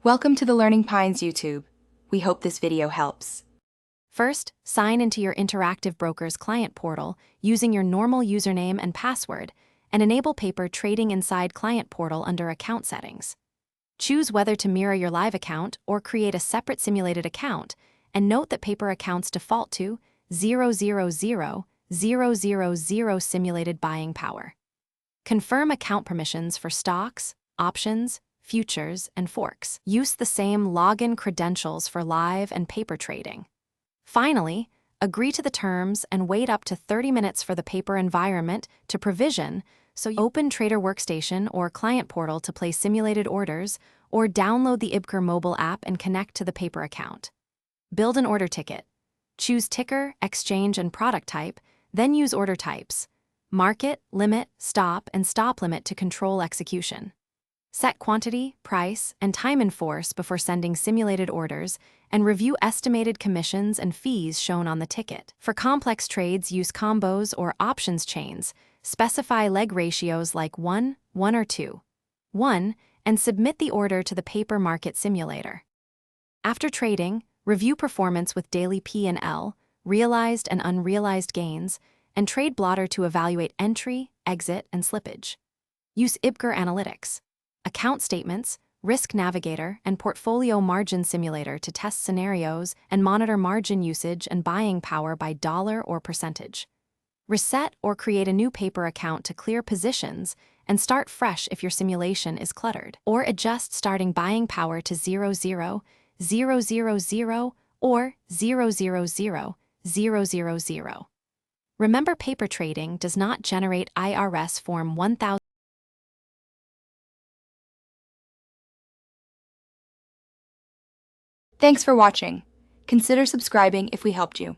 Welcome to the Learning Pines YouTube. We hope this video helps. First, sign into your Interactive Brokers client portal using your normal username and password, and enable paper trading inside Client Portal under Account Settings. Choose whether to mirror your live account or create a separate simulated account, and note that paper accounts default to 000,000 simulated buying power. Confirm account permissions for stocks, options, futures, and forks. Use the same login credentials for live and paper trading. Finally, agree to the terms and wait up to 30 minutes for the paper environment to provision, so you open Trader Workstation or Client Portal to place simulated orders, or download the IBKR mobile app and connect to the paper account. Build an order ticket. Choose ticker, exchange, and product type, then use order types. Market, limit, stop, and stop limit to control execution. Set quantity, price, and time in force before sending simulated orders, and review estimated commissions and fees shown on the ticket. For complex trades, use combos or options chains. Specify leg ratios like 1, 1 or 2, 1, and submit the order to the paper market simulator. After trading, review performance with daily P&L, realized and unrealized gains, and Trade Blotter to evaluate entry, exit, and slippage. Use IBKR Analytics, Account Statements, Risk Navigator, and Portfolio Margin Simulator to test scenarios and monitor margin usage and buying power by dollar or percentage. Reset or create a new paper account to clear positions and start fresh if your simulation is cluttered. Or adjust starting buying power to 0,0,0,0,0 or 0,0,0,0,0. Remember, paper trading does not generate IRS Form 1000. Thanks for watching. Consider subscribing if we helped you.